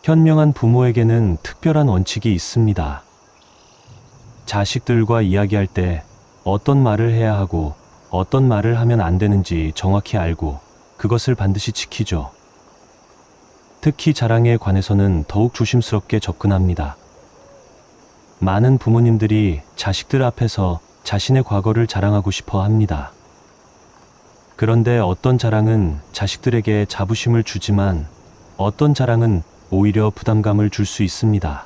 현명한 부모에게는 특별한 원칙이 있습니다. 자식들과 이야기할 때 어떤 말을 해야 하고 어떤 말을 하면 안 되는지 정확히 알고 그것을 반드시 지키죠. 특히 자랑에 관해서는 더욱 조심스럽게 접근합니다. 많은 부모님들이 자식들 앞에서 자신의 과거를 자랑하고 싶어 합니다. 그런데 어떤 자랑은 자식들에게 자부심을 주지만 어떤 자랑은 오히려 부담감을 줄 수 있습니다.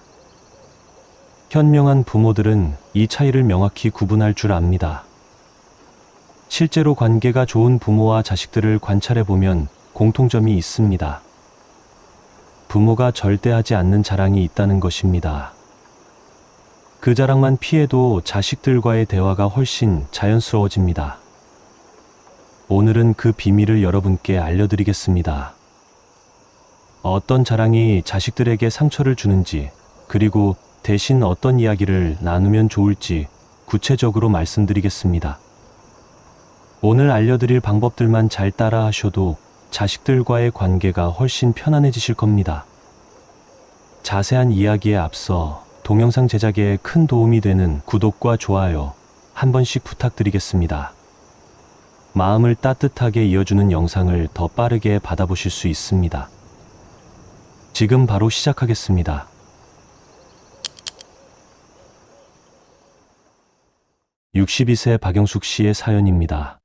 현명한 부모들은 이 차이를 명확히 구분할 줄 압니다. 실제로 관계가 좋은 부모와 자식들을 관찰해 보면 공통점이 있습니다. 부모가 절대 하지 않는 자랑이 있다는 것입니다. 그 자랑만 피해도 자식들과의 대화가 훨씬 자연스러워집니다. 오늘은 그 비밀을 여러분께 알려드리겠습니다. 어떤 자랑이 자식들에게 상처를 주는지, 그리고 대신 어떤 이야기를 나누면 좋을지 구체적으로 말씀드리겠습니다. 오늘 알려드릴 방법들만 잘 따라 하셔도 자식들과의 관계가 훨씬 편안해지실 겁니다. 자세한 이야기에 앞서 동영상 제작에 큰 도움이 되는 구독과 좋아요 한 번씩 부탁드리겠습니다. 마음을 따뜻하게 이어주는 영상을 더 빠르게 받아보실 수 있습니다. 지금 바로 시작하겠습니다. (62세) 박영숙 씨의 사연입니다.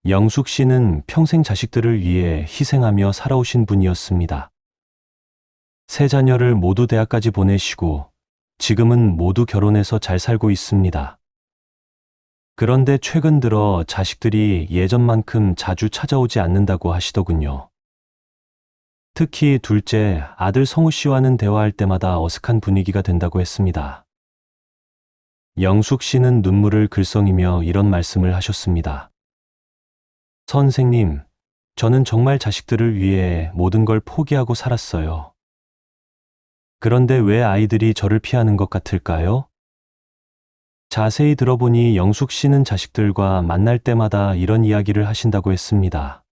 영숙 씨는 평생 자식들을 위해 희생하며 살아오신 분이었습니다. 세 자녀를 모두 대학까지 보내시고 지금은 모두 결혼해서 잘 살고 있습니다. 그런데 최근 들어 자식들이 예전만큼 자주 찾아오지 않는다고 하시더군요. 특히 둘째 아들 성우 씨와는 대화할 때마다 어색한 분위기가 된다고 했습니다. 영숙 씨는 눈물을 글썽이며 이런 말씀을 하셨습니다. 선생님, 저는 정말 자식들을 위해 모든 걸 포기하고 살았어요. 그런데 왜 아이들이 저를 피하는 것 같을까요? 자세히 들어보니 영숙 씨는 자식들과 만날 때마다 이런 이야기를 하신다고 했습니다.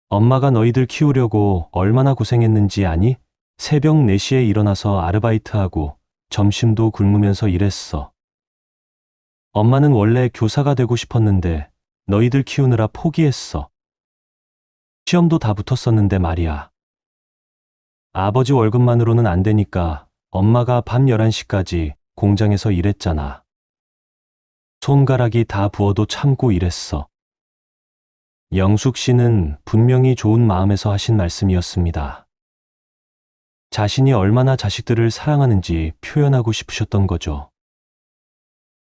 엄마가 너희들 키우려고 얼마나 고생했는지 아니? 새벽 4시에 일어나서 아르바이트하고 점심도 굶으면서 일했어. 엄마는 원래 교사가 되고 싶었는데 너희들 키우느라 포기했어. 시험도 다 붙었었는데 말이야. 아버지 월급만으로는 안 되니까 엄마가 밤 11시까지 공장에서 일했잖아. 손가락이 다 부어도 참고 일했어. 영숙 씨는 분명히 좋은 마음에서 하신 말씀이었습니다. 자신이 얼마나 자식들을 사랑하는지 표현하고 싶으셨던 거죠.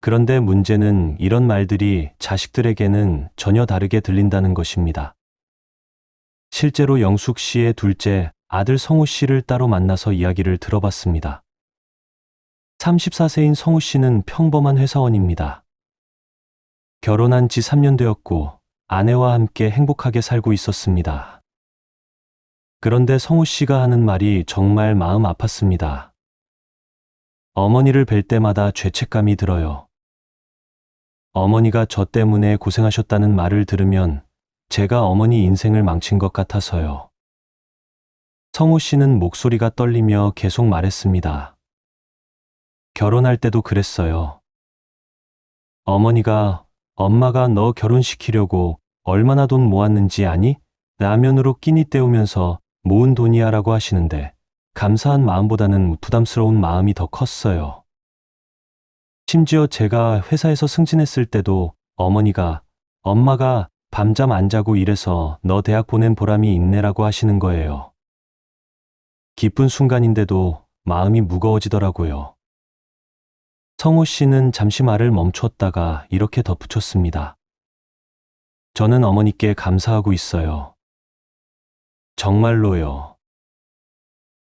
그런데 문제는 이런 말들이 자식들에게는 전혀 다르게 들린다는 것입니다. 실제로 영숙 씨의 둘째 아들 성우 씨를 따로 만나서 이야기를 들어봤습니다. 34세인 성우 씨는 평범한 회사원입니다. 결혼한 지 3년 되었고 아내와 함께 행복하게 살고 있었습니다. 그런데 성우 씨가 하는 말이 정말 마음 아팠습니다. 어머니를 뵐 때마다 죄책감이 들어요. 어머니가 저 때문에 고생하셨다는 말을 들으면 제가 어머니 인생을 망친 것 같아서요. 성우 씨는 목소리가 떨리며 계속 말했습니다. 결혼할 때도 그랬어요. 어머니가 엄마가 너 결혼시키려고 얼마나 돈 모았는지 아니? 라면으로 끼니 때우면서 모은 돈이야 라고 하시는데 감사한 마음보다는 부담스러운 마음이 더 컸어요. 심지어 제가 회사에서 승진했을 때도 어머니가 엄마가 밤잠 안 자고 일해서 너 대학 보낸 보람이 있네라고 하시는 거예요. 기쁜 순간인데도 마음이 무거워지더라고요. 성우 씨는 잠시 말을 멈췄다가 이렇게 덧붙였습니다. 저는 어머니께 감사하고 있어요. 정말로요.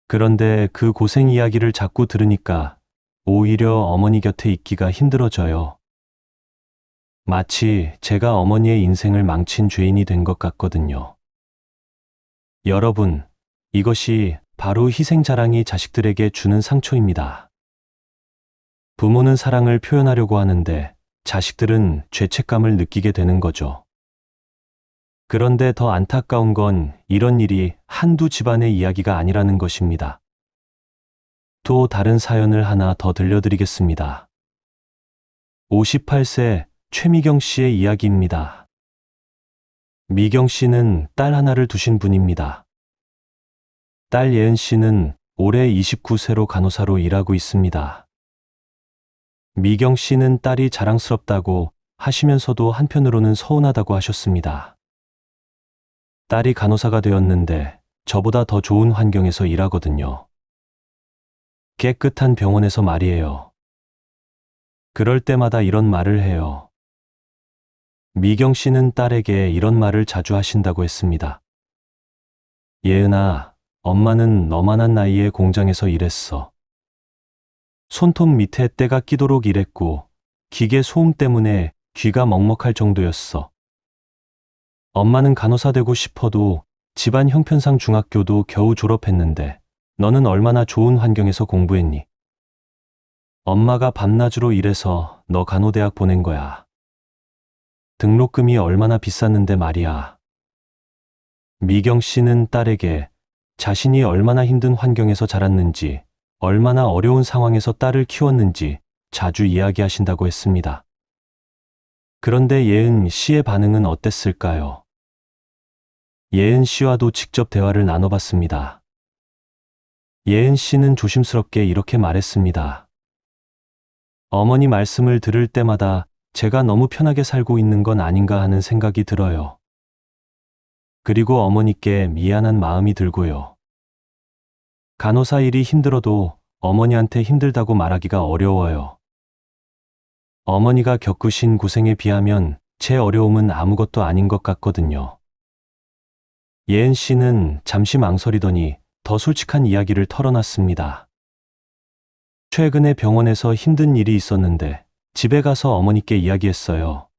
그런데 그 고생 이야기를 자꾸 들으니까 오히려 어머니 곁에 있기가 힘들어져요. 마치 제가 어머니의 인생을 망친 죄인이 된 것 같거든요. 여러분, 이것이 바로 희생자랑이 자식들에게 주는 상처입니다. 부모는 사랑을 표현하려고 하는데 자식들은 죄책감을 느끼게 되는 거죠. 그런데 더 안타까운 건 이런 일이 한두 집안의 이야기가 아니라는 것입니다. 또 다른 사연을 하나 더 들려드리겠습니다. 58세 최미경 씨의 이야기입니다. 미경 씨는 딸 하나를 두신 분입니다. 딸 예은 씨는 올해 29세로 간호사로 일하고 있습니다. 미경 씨는 딸이 자랑스럽다고 하시면서도 한편으로는 서운하다고 하셨습니다. 딸이 간호사가 되었는데 저보다 더 좋은 환경에서 일하거든요. 깨끗한 병원에서 말이에요. 그럴 때마다 이런 말을 해요. 미경 씨는 딸에게 이런 말을 자주 하신다고 했습니다. 예은아, 엄마는 너만한 나이에 공장에서 일했어. 손톱 밑에 때가 끼도록 일했고 기계 소음 때문에 귀가 먹먹할 정도였어. 엄마는 간호사 되고 싶어도 집안 형편상 중학교도 겨우 졸업했는데 너는 얼마나 좋은 환경에서 공부했니? 엄마가 밤낮으로 일해서 너 간호대학 보낸 거야. 등록금이 얼마나 비쌌는데 말이야. 미경 씨는 딸에게 자신이 얼마나 힘든 환경에서 자랐는지, 얼마나 어려운 상황에서 딸을 키웠는지 자주 이야기하신다고 했습니다. 그런데 예은 씨의 반응은 어땠을까요? 예은 씨와도 직접 대화를 나눠봤습니다. 예은 씨는 조심스럽게 이렇게 말했습니다. 어머니 말씀을 들을 때마다 제가 너무 편하게 살고 있는 건 아닌가 하는 생각이 들어요. 그리고 어머니께 미안한 마음이 들고요. 간호사 일이 힘들어도 어머니한테 힘들다고 말하기가 어려워요. 어머니가 겪으신 고생에 비하면 제 어려움은 아무것도 아닌 것 같거든요. 예은 씨는 잠시 망설이더니 더 솔직한 이야기를 털어놨습니다. 최근에 병원에서 힘든 일이 있었는데 집에 가서 어머니께 이야기했어요.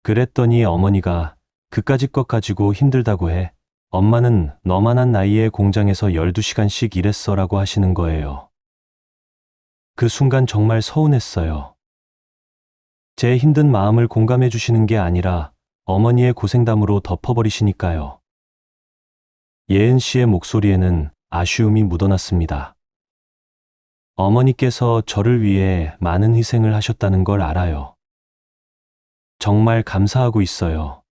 그랬더니 어머니가 그까짓 것 가지고 힘들다고 해. 엄마는 너만한 나이에 공장에서 12시간씩 일했어라고 하시는 거예요. 그 순간 정말 서운했어요. 제 힘든 마음을 공감해 주시는 게 아니라 어머니의 고생담으로 덮어버리시니까요. 예은 씨의 목소리에는 아쉬움이 묻어났습니다. 어머니께서 저를 위해 많은 희생을 하셨다는 걸 알아요. 정말 감사하고 있어요.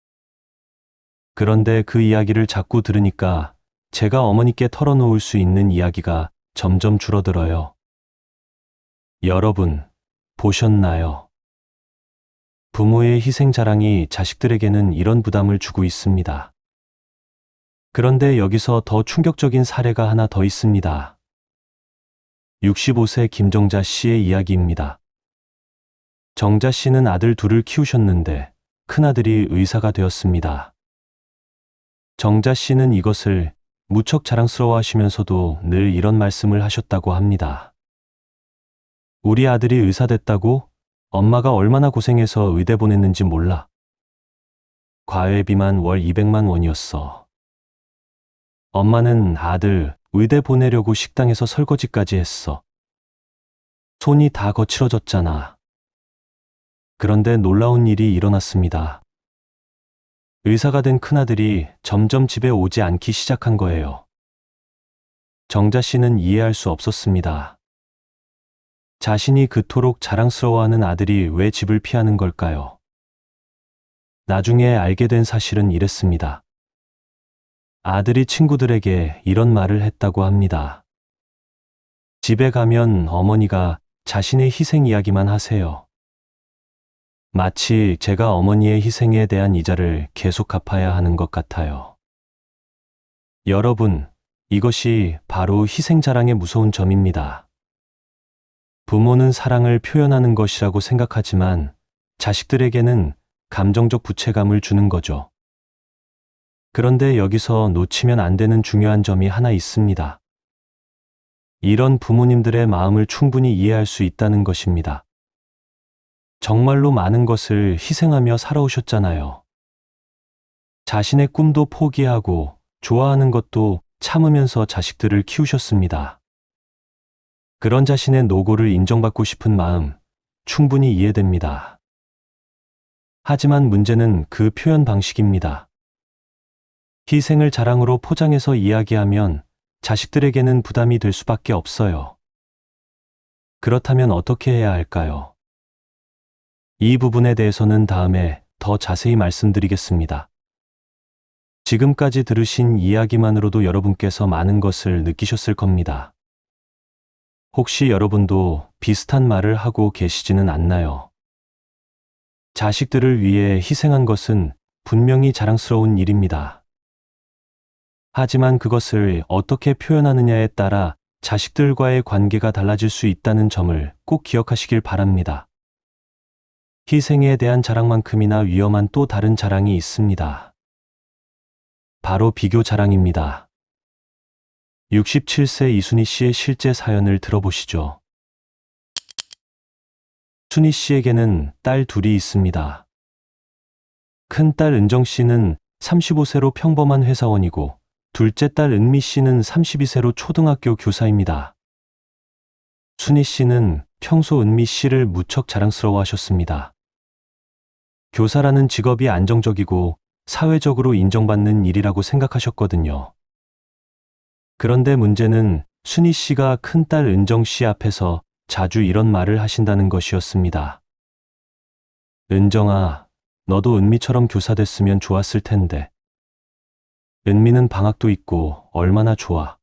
그런데 그 이야기를 자꾸 들으니까 제가 어머니께 털어놓을 수 있는 이야기가 점점 줄어들어요. 여러분, 보셨나요? 부모의 희생 자랑이 자식들에게는 이런 부담을 주고 있습니다. 그런데 여기서 더 충격적인 사례가 하나 더 있습니다. 65세 김정자 씨의 이야기입니다. 정자 씨는 아들 둘을 키우셨는데 큰아들이 의사가 되었습니다. 정자 씨는 이것을 무척 자랑스러워 하시면서도 늘 이런 말씀을 하셨다고 합니다. 우리 아들이 의사 됐다고? 엄마가 얼마나 고생해서 의대 보냈는지 몰라. 과외비만 월 200만 원이었어. 엄마는 아들 의대 보내려고 식당에서 설거지까지 했어. 손이 다 거칠어졌잖아. 그런데 놀라운 일이 일어났습니다. 의사가 된 큰아들이 점점 집에 오지 않기 시작한 거예요. 정자 씨는 이해할 수 없었습니다. 자신이 그토록 자랑스러워하는 아들이 왜 집을 피하는 걸까요? 나중에 알게 된 사실은 이랬습니다. 아들이 친구들에게 이런 말을 했다고 합니다. 집에 가면 어머니가 자신의 희생 이야기만 하세요. 마치 제가 어머니의 희생에 대한 이자를 계속 갚아야 하는 것 같아요. 여러분, 이것이 바로 희생 자랑의 무서운 점입니다. 부모는 사랑을 표현하는 것이라고 생각하지만 자식들에게는 감정적 부채감을 주는 거죠. 그런데 여기서 놓치면 안 되는 중요한 점이 하나 있습니다. 이런 부모님들의 마음을 충분히 이해할 수 있다는 것입니다. 정말로 많은 것을 희생하며 살아오셨잖아요. 자신의 꿈도 포기하고 좋아하는 것도 참으면서 자식들을 키우셨습니다. 그런 자신의 노고를 인정받고 싶은 마음 충분히 이해됩니다. 하지만 문제는 그 표현 방식입니다. 희생을 자랑으로 포장해서 이야기하면 자식들에게는 부담이 될 수밖에 없어요. 그렇다면 어떻게 해야 할까요? 이 부분에 대해서는 다음에 더 자세히 말씀드리겠습니다. 지금까지 들으신 이야기만으로도 여러분께서 많은 것을 느끼셨을 겁니다. 혹시 여러분도 비슷한 말을 하고 계시지는 않나요? 자식들을 위해 희생한 것은 분명히 자랑스러운 일입니다. 하지만 그것을 어떻게 표현하느냐에 따라 자식들과의 관계가 달라질 수 있다는 점을 꼭 기억하시길 바랍니다. 희생에 대한 자랑만큼이나 위험한 또 다른 자랑이 있습니다. 바로 비교 자랑입니다. 67세 이순희 씨의 실제 사연을 들어보시죠. 순희 씨에게는 딸 둘이 있습니다. 큰딸 은정 씨는 35세로 평범한 회사원이고 둘째 딸 은미 씨는 32세로 초등학교 교사입니다. 순희 씨는 평소 은미 씨를 무척 자랑스러워 하셨습니다. 교사라는 직업이 안정적이고 사회적으로 인정받는 일이라고 생각하셨거든요. 그런데 문제는 순희 씨가 큰딸 은정 씨 앞에서 자주 이런 말을 하신다는 것이었습니다. 은정아, 너도 은미처럼 교사 됐으면 좋았을 텐데. 은미는 방학도 있고 얼마나 좋아.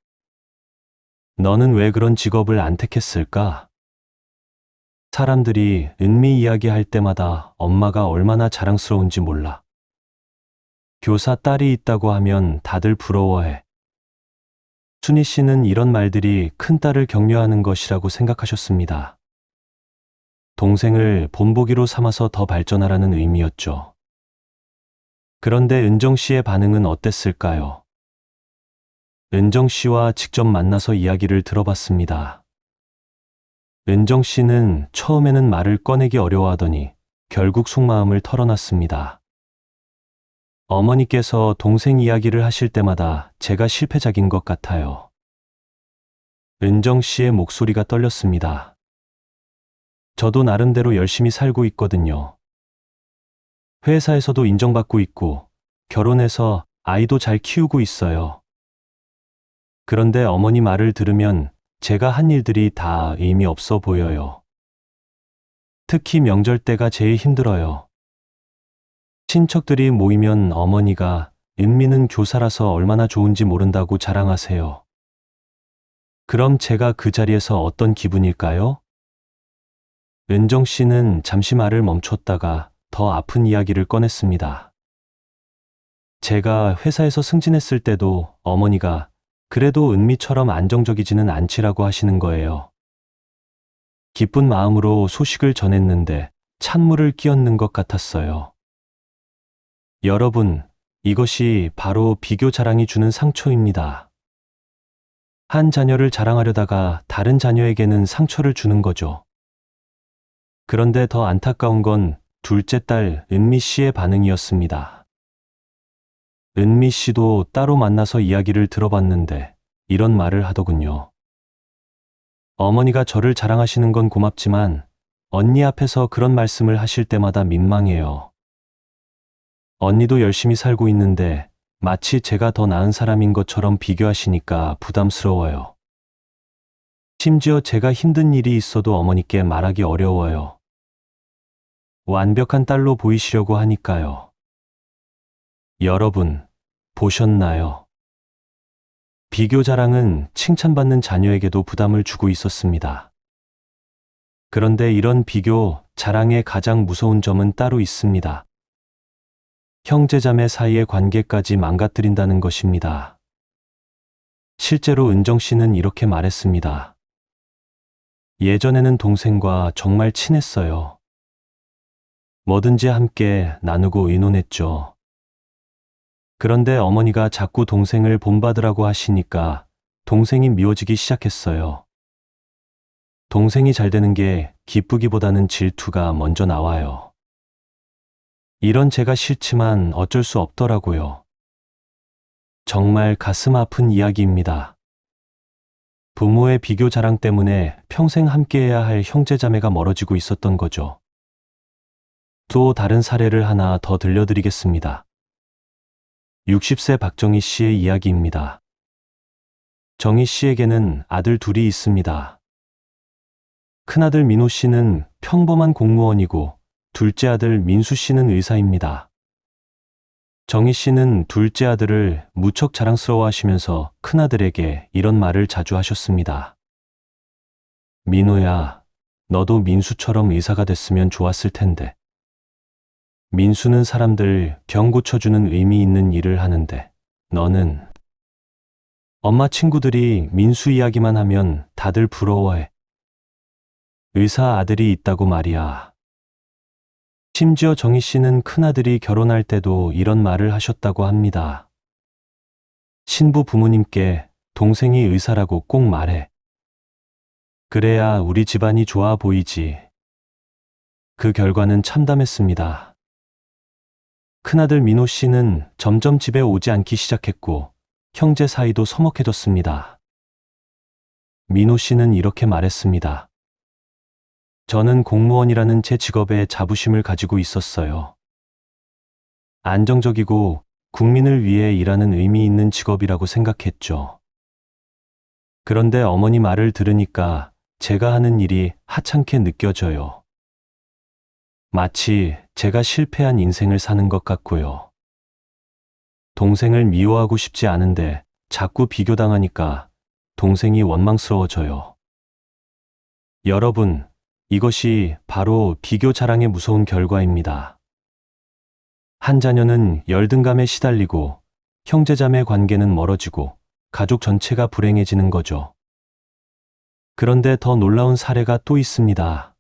너는 왜 그런 직업을 안 택했을까? 사람들이 은미 이야기할 때마다 엄마가 얼마나 자랑스러운지 몰라. 교사 딸이 있다고 하면 다들 부러워해. 순희 씨는 이런 말들이 큰딸을 격려하는 것이라고 생각하셨습니다. 동생을 본보기로 삼아서 더 발전하라는 의미였죠. 그런데 은정 씨의 반응은 어땠을까요? 은정 씨와 직접 만나서 이야기를 들어봤습니다. 은정 씨는 처음에는 말을 꺼내기 어려워하더니 결국 속마음을 털어놨습니다. 어머니께서 동생 이야기를 하실 때마다 제가 실패작인 것 같아요. 은정 씨의 목소리가 떨렸습니다. 저도 나름대로 열심히 살고 있거든요. 회사에서도 인정받고 있고 결혼해서 아이도 잘 키우고 있어요. 그런데 어머니 말을 들으면 제가 한 일들이 다 의미 없어 보여요. 특히 명절 때가 제일 힘들어요. 친척들이 모이면 어머니가 은미는 교사라서 얼마나 좋은지 모른다고 자랑하세요. 그럼 제가 그 자리에서 어떤 기분일까요? 은정 씨는 잠시 말을 멈췄다가 더 아픈 이야기를 꺼냈습니다. 제가 회사에서 승진했을 때도 어머니가 그래도 은미처럼 안정적이지는 않지라고 하시는 거예요. 기쁜 마음으로 소식을 전했는데 찬물을 끼얹는 것 같았어요. 여러분, 이것이 바로 비교 자랑이 주는 상처입니다. 한 자녀를 자랑하려다가 다른 자녀에게는 상처를 주는 거죠. 그런데 더 안타까운 건 둘째 딸 은미 씨의 반응이었습니다. 은미 씨도 따로 만나서 이야기를 들어봤는데 이런 말을 하더군요. 어머니가 저를 자랑하시는 건 고맙지만 언니 앞에서 그런 말씀을 하실 때마다 민망해요. 언니도 열심히 살고 있는데 마치 제가 더 나은 사람인 것처럼 비교하시니까 부담스러워요. 심지어 제가 힘든 일이 있어도 어머니께 말하기 어려워요. 완벽한 딸로 보이시려고 하니까요. 여러분, 보셨나요? 비교 자랑은 칭찬받는 자녀에게도 부담을 주고 있었습니다. 그런데 이런 비교 자랑의 가장 무서운 점은 따로 있습니다. 형제자매 사이의 관계까지 망가뜨린다는 것입니다. 실제로 은정 씨는 이렇게 말했습니다. 예전에는 동생과 정말 친했어요. 뭐든지 함께 나누고 의논했죠. 그런데 어머니가 자꾸 동생을 본받으라고 하시니까 동생이 미워지기 시작했어요. 동생이 잘 되는 게 기쁘기보다는 질투가 먼저 나와요. 이런 제가 싫지만 어쩔 수 없더라고요. 정말 가슴 아픈 이야기입니다. 부모의 비교 자랑 때문에 평생 함께해야 할 형제자매가 멀어지고 있었던 거죠. 또 다른 사례를 하나 더 들려드리겠습니다. 60세 박정희 씨의 이야기입니다. 정희 씨에게는 아들 둘이 있습니다. 큰아들 민호 씨는 평범한 공무원이고 둘째 아들 민수 씨는 의사입니다. 정희 씨는 둘째 아들을 무척 자랑스러워하시면서 큰아들에게 이런 말을 자주 하셨습니다. 민호야, 너도 민수처럼 의사가 됐으면 좋았을 텐데. 민수는 사람들 병 고쳐주는 의미 있는 일을 하는데 너는 엄마 친구들이 민수 이야기만 하면 다들 부러워해. 의사 아들이 있다고 말이야. 심지어 정희 씨는 큰아들이 결혼할 때도 이런 말을 하셨다고 합니다. 신부 부모님께 동생이 의사라고 꼭 말해. 그래야 우리 집안이 좋아 보이지. 그 결과는 참담했습니다. 큰아들 민호 씨는 점점 집에 오지 않기 시작했고 형제 사이도 서먹해졌습니다. 민호 씨는 이렇게 말했습니다. 저는 공무원이라는 제 직업에 자부심을 가지고 있었어요. 안정적이고 국민을 위해 일하는 의미 있는 직업이라고 생각했죠. 그런데 어머니 말을 들으니까 제가 하는 일이 하찮게 느껴져요. 마치 제가 실패한 인생을 사는 것 같고요. 동생을 미워하고 싶지 않은데 자꾸 비교당하니까 동생이 원망스러워져요. 여러분, 이것이 바로 비교 자랑의 무서운 결과입니다. 한 자녀는 열등감에 시달리고 형제자매 관계는 멀어지고 가족 전체가 불행해지는 거죠. 그런데 더 놀라운 사례가 또 있습니다.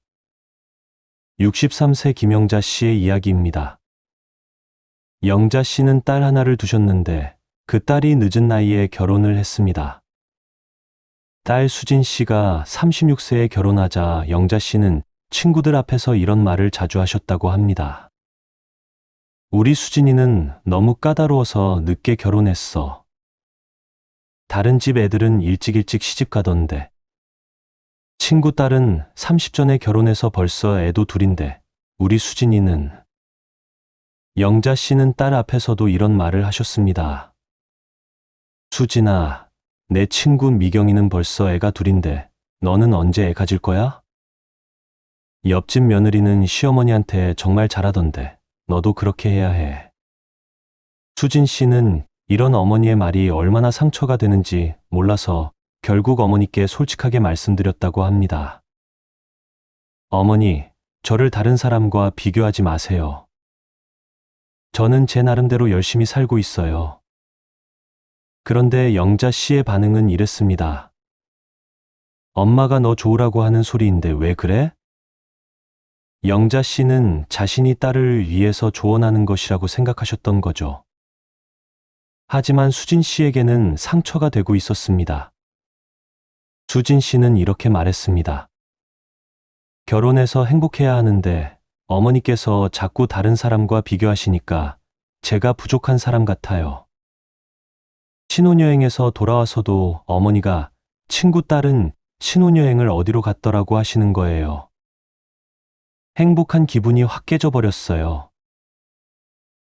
63세 김영자 씨의 이야기입니다. 영자 씨는 딸 하나를 두셨는데 그 딸이 늦은 나이에 결혼을 했습니다. 딸 수진 씨가 36세에 결혼하자 영자 씨는 친구들 앞에서 이런 말을 자주 하셨다고 합니다. 우리 수진이는 너무 까다로워서 늦게 결혼했어. 다른 집 애들은 일찍 시집 가던데. 친구 딸은 30전에 결혼해서 벌써 애도 둘인데 우리 수진이는. 영자 씨는 딸 앞에서도 이런 말을 하셨습니다. 수진아, 내 친구 미경이는 벌써 애가 둘인데 너는 언제 애 가질 거야? 옆집 며느리는 시어머니한테 정말 잘하던데 너도 그렇게 해야 해. 수진 씨는 이런 어머니의 말이 얼마나 상처가 되는지 몰라서 결국 어머니께 솔직하게 말씀드렸다고 합니다. 어머니, 저를 다른 사람과 비교하지 마세요. 저는 제 나름대로 열심히 살고 있어요. 그런데 영자 씨의 반응은 이랬습니다. 엄마가 너 좋으라고 하는 소리인데 왜 그래? 영자 씨는 자신이 딸을 위해서 조언하는 것이라고 생각하셨던 거죠. 하지만 수진 씨에게는 상처가 되고 있었습니다. 수진 씨는 이렇게 말했습니다. 결혼해서 행복해야 하는데 어머니께서 자꾸 다른 사람과 비교하시니까 제가 부족한 사람 같아요. 신혼여행에서 돌아와서도 어머니가 친구 딸은 신혼여행을 어디로 갔더라고 하시는 거예요. 행복한 기분이 확 깨져버렸어요.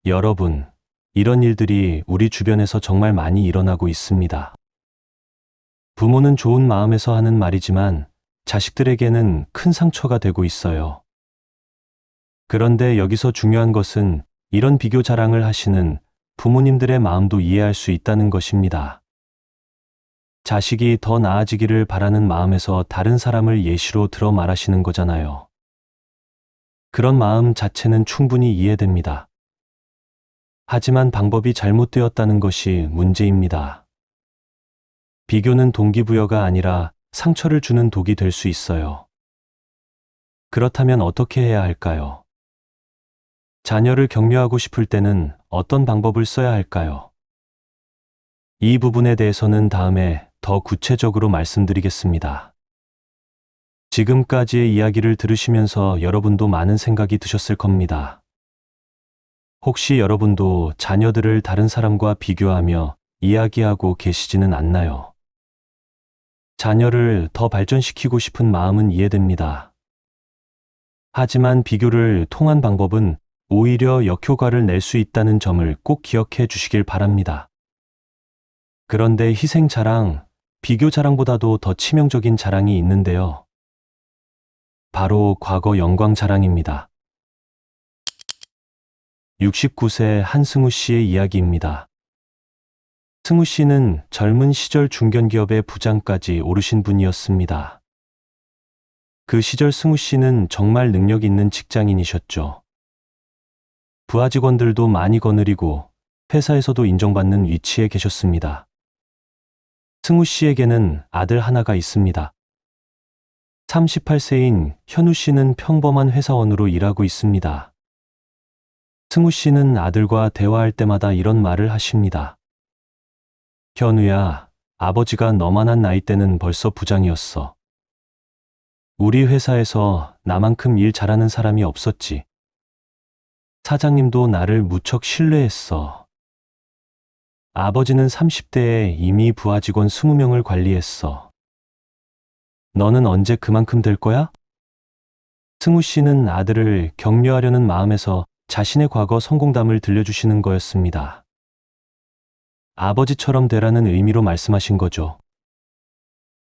여러분, 이런 일들이 우리 주변에서 정말 많이 일어나고 있습니다. 부모는 좋은 마음에서 하는 말이지만 자식들에게는 큰 상처가 되고 있어요. 그런데 여기서 중요한 것은 이런 비교 자랑을 하시는 부모님들의 마음도 이해할 수 있다는 것입니다. 자식이 더 나아지기를 바라는 마음에서 다른 사람을 예시로 들어 말하시는 거잖아요. 그런 마음 자체는 충분히 이해됩니다. 하지만 방법이 잘못되었다는 것이 문제입니다. 비교는 동기부여가 아니라 상처를 주는 독이 될 수 있어요. 그렇다면 어떻게 해야 할까요? 자녀를 격려하고 싶을 때는 어떤 방법을 써야 할까요? 이 부분에 대해서는 다음에 더 구체적으로 말씀드리겠습니다. 지금까지의 이야기를 들으시면서 여러분도 많은 생각이 드셨을 겁니다. 혹시 여러분도 자녀들을 다른 사람과 비교하며 이야기하고 계시지는 않나요? 자녀를 더 발전시키고 싶은 마음은 이해됩니다. 하지만 비교를 통한 방법은 오히려 역효과를 낼 수 있다는 점을 꼭 기억해 주시길 바랍니다. 그런데 희생 자랑, 비교 자랑보다도 더 치명적인 자랑이 있는데요. 바로 과거 영광 자랑입니다. 69세 한승우 씨의 이야기입니다. 승우 씨는 젊은 시절 중견기업의 부장까지 오르신 분이었습니다. 그 시절 승우 씨는 정말 능력 있는 직장인이셨죠. 부하 직원들도 많이 거느리고 회사에서도 인정받는 위치에 계셨습니다. 승우 씨에게는 아들 하나가 있습니다. 38세인 현우 씨는 평범한 회사원으로 일하고 있습니다. 승우 씨는 아들과 대화할 때마다 이런 말을 하십니다. 현우야, 아버지가 너만한 나이 때는 벌써 부장이었어. 우리 회사에서 나만큼 일 잘하는 사람이 없었지. 사장님도 나를 무척 신뢰했어. 아버지는 30대에 이미 부하 직원 20명을 관리했어. 너는 언제 그만큼 될 거야? 승우 씨는 아들을 격려하려는 마음에서 자신의 과거 성공담을 들려주시는 거였습니다. 아버지처럼 되라는 의미로 말씀하신 거죠.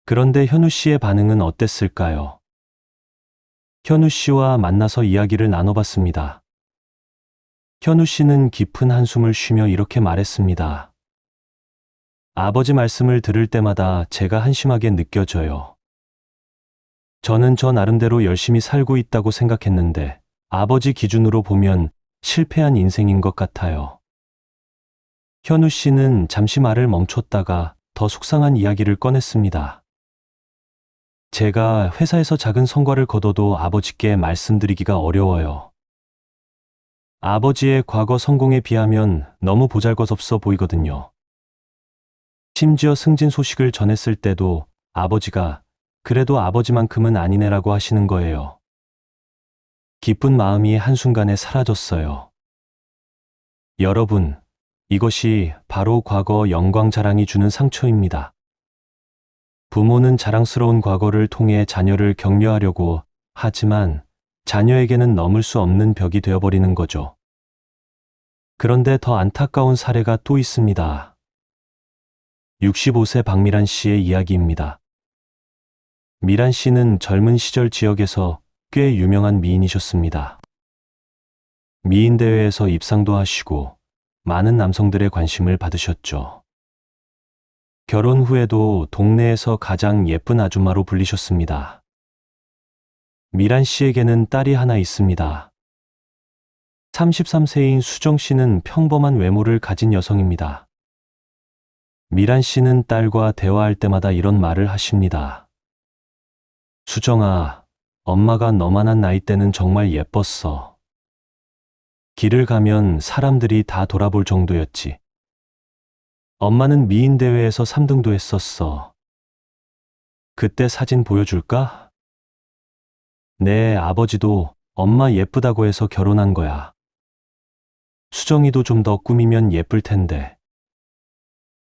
그런데 현우 씨의 반응은 어땠을까요? 현우 씨와 만나서 이야기를 나눠봤습니다. 현우 씨는 깊은 한숨을 쉬며 이렇게 말했습니다. 아버지 말씀을 들을 때마다 제가 한심하게 느껴져요. 저는 저 나름대로 열심히 살고 있다고 생각했는데 아버지 기준으로 보면 실패한 인생인 것 같아요. 현우 씨는 잠시 말을 멈췄다가 더 속상한 이야기를 꺼냈습니다. 제가 회사에서 작은 성과를 거둬도 아버지께 말씀드리기가 어려워요. 아버지의 과거 성공에 비하면 너무 보잘것없어 보이거든요. 심지어 승진 소식을 전했을 때도 아버지가 그래도 아버지만큼은 아니네라고 하시는 거예요. 기쁜 마음이 한순간에 사라졌어요. 여러분, 이것이 바로 과거 영광 자랑이 주는 상처입니다. 부모는 자랑스러운 과거를 통해 자녀를 격려하려고 하지만 자녀에게는 넘을 수 없는 벽이 되어버리는 거죠. 그런데 더 안타까운 사례가 또 있습니다. 65세 박미란 씨의 이야기입니다. 미란 씨는 젊은 시절 지역에서 꽤 유명한 미인이셨습니다. 미인대회에서 입상도 하시고 많은 남성들의 관심을 받으셨죠. 결혼 후에도 동네에서 가장 예쁜 아줌마로 불리셨습니다. 미란 씨에게는 딸이 하나 있습니다. 33세인 수정 씨는 평범한 외모를 가진 여성입니다. 미란 씨는 딸과 대화할 때마다 이런 말을 하십니다. 수정아, 엄마가 너만한 나이 때는 정말 예뻤어. 길을 가면 사람들이 다 돌아볼 정도였지. 엄마는 미인대회에서 3등도 했었어. 그때 사진 보여줄까? 내 아버지도 엄마 예쁘다고 해서 결혼한 거야. 수정이도 좀 더 꾸미면 예쁠 텐데.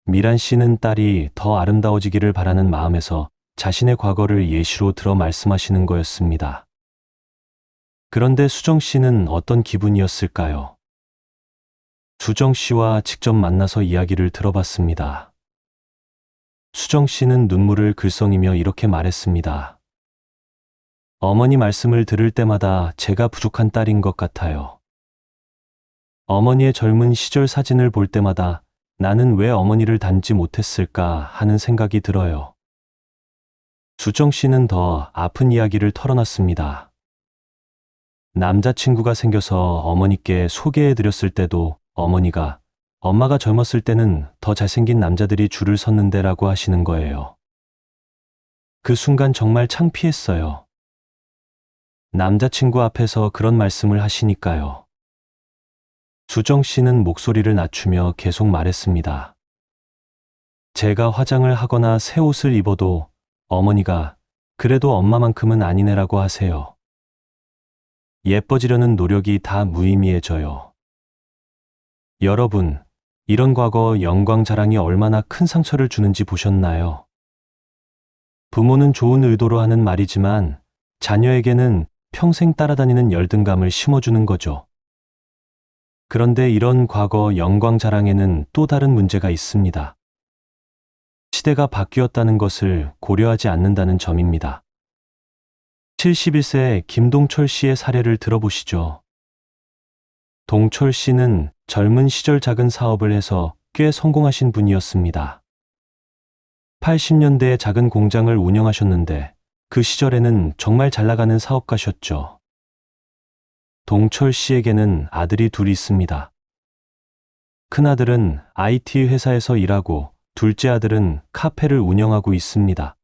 미란 씨는 딸이 더 아름다워지기를 바라는 마음에서 자신의 과거를 예시로 들어 말씀하시는 거였습니다. 그런데 수정 씨는 어떤 기분이었을까요? 수정 씨와 직접 만나서 이야기를 들어봤습니다. 수정 씨는 눈물을 글썽이며 이렇게 말했습니다. 어머니 말씀을 들을 때마다 제가 부족한 딸인 것 같아요. 어머니의 젊은 시절 사진을 볼 때마다 나는 왜 어머니를 닮지 못했을까 하는 생각이 들어요. 수정 씨는 더 아픈 이야기를 털어놨습니다. 남자친구가 생겨서 어머니께 소개해드렸을 때도 어머니가 엄마가 젊었을 때는 더 잘생긴 남자들이 줄을 섰는데라고 하시는 거예요. 그 순간 정말 창피했어요. 남자친구 앞에서 그런 말씀을 하시니까요. 수정 씨는 목소리를 낮추며 계속 말했습니다. 제가 화장을 하거나 새 옷을 입어도 어머니가 그래도 엄마만큼은 아니네라고 하세요. 예뻐지려는 노력이 다 무의미해져요. 여러분, 이런 과거 영광 자랑이 얼마나 큰 상처를 주는지 보셨나요? 부모는 좋은 의도로 하는 말이지만 자녀에게는 평생 따라다니는 열등감을 심어주는 거죠. 그런데 이런 과거 영광 자랑에는 또 다른 문제가 있습니다. 시대가 바뀌었다는 것을 고려하지 않는다는 점입니다. 71세 김동철 씨의 사례를 들어보시죠. 동철 씨는 젊은 시절 작은 사업을 해서 꽤 성공하신 분이었습니다. 80년대에 작은 공장을 운영하셨는데 그 시절에는 정말 잘 나가는 사업가셨죠. 동철 씨에게는 아들이 둘이 있습니다. 큰아들은 IT 회사에서 일하고 둘째 아들은 카페를 운영하고 있습니다.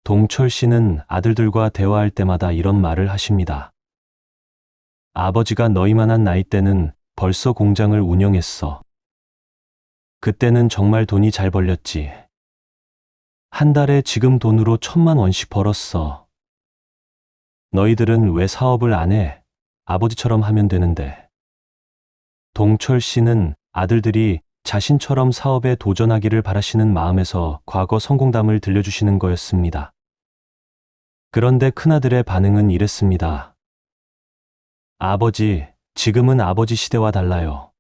동철 씨는 아들들과 대화할 때마다 이런 말을 하십니다. 아버지가 너희만한 나이 때는 벌써 공장을 운영했어. 그때는 정말 돈이 잘 벌렸지. 한 달에 지금 돈으로 1,000만 원씩 벌었어. 너희들은 왜 사업을 안 해? 아버지처럼 하면 되는데. 동철 씨는 아들들이 자신처럼 사업에 도전하기를 바라시는 마음에서 과거 성공담을 들려주시는 거였습니다. 그런데 큰아들의 반응은 이랬습니다. 아버지, 지금은 아버지 시대와 달라요.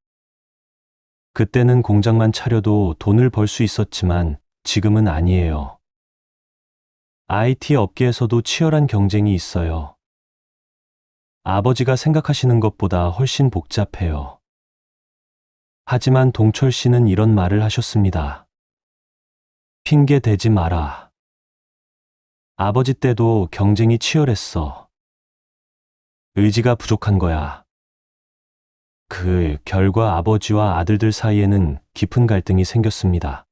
그때는 공장만 차려도 돈을 벌 수 있었지만 지금은 아니에요. IT 업계에서도 치열한 경쟁이 있어요. 아버지가 생각하시는 것보다 훨씬 복잡해요. 하지만 동철 씨는 이런 말을 하셨습니다. 핑계 대지 마라. 아버지 때도 경쟁이 치열했어. 의지가 부족한 거야. 그 결과 아버지와 아들들 사이에는 깊은 갈등이 생겼습니다.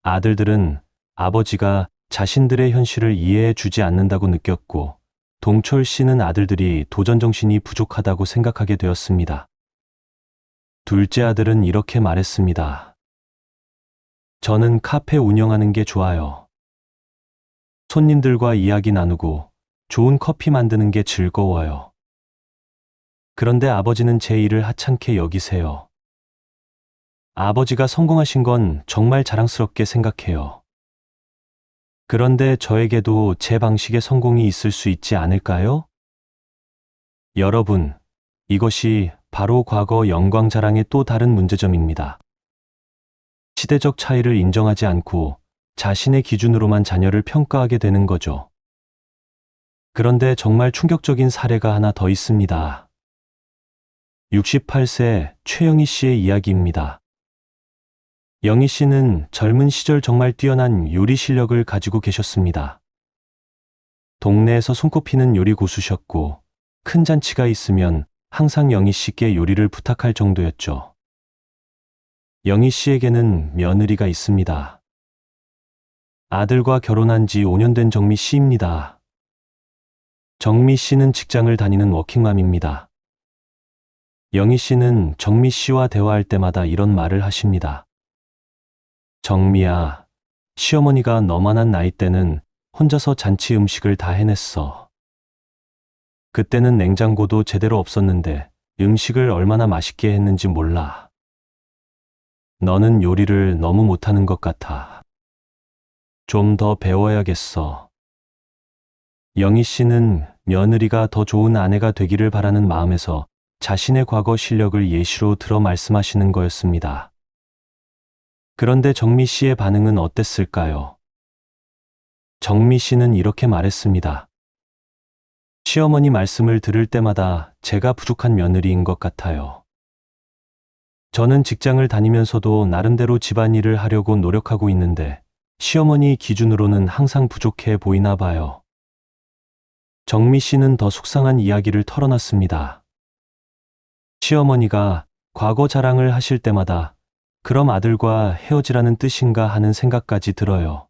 아들들은 아버지가 자신들의 현실을 이해해 주지 않는다고 느꼈고, 동철 씨는 아들들이 도전 정신이 부족하다고 생각하게 되었습니다. 둘째 아들은 이렇게 말했습니다. 저는 카페 운영하는 게 좋아요. 손님들과 이야기 나누고 좋은 커피 만드는 게 즐거워요. 그런데 아버지는 제 일을 하찮게 여기세요. 아버지가 성공하신 건 정말 자랑스럽게 생각해요. 그런데 저에게도 제 방식의 성공이 있을 수 있지 않을까요? 여러분, 이것이 바로 과거 영광 자랑의 또 다른 문제점입니다. 시대적 차이를 인정하지 않고 자신의 기준으로만 자녀를 평가하게 되는 거죠. 그런데 정말 충격적인 사례가 하나 더 있습니다. 68세 최영희 씨의 이야기입니다. 영희 씨는 젊은 시절 정말 뛰어난 요리 실력을 가지고 계셨습니다. 동네에서 손꼽히는 요리 고수셨고, 큰 잔치가 있으면 항상 영희 씨께 요리를 부탁할 정도였죠. 영희 씨에게는 며느리가 있습니다. 아들과 결혼한 지 5년 된 정미 씨입니다. 정미 씨는 직장을 다니는 워킹맘입니다. 영희 씨는 정미 씨와 대화할 때마다 이런 말을 하십니다. 정미야, 시어머니가 너만한 나이 때는 혼자서 잔치 음식을 다 해냈어. 그때는 냉장고도 제대로 없었는데 음식을 얼마나 맛있게 했는지 몰라. 너는 요리를 너무 못하는 것 같아. 좀 더 배워야겠어. 영희 씨는 며느리가 더 좋은 아내가 되기를 바라는 마음에서 자신의 과거 실력을 예시로 들어 말씀하시는 거였습니다. 그런데 정미 씨의 반응은 어땠을까요? 정미 씨는 이렇게 말했습니다. 시어머니 말씀을 들을 때마다 제가 부족한 며느리인 것 같아요. 저는 직장을 다니면서도 나름대로 집안일을 하려고 노력하고 있는데 시어머니 기준으로는 항상 부족해 보이나 봐요. 정미 씨는 더 속상한 이야기를 털어놨습니다. 시어머니가 과거 자랑을 하실 때마다 그럼 아들과 헤어지라는 뜻인가 하는 생각까지 들어요.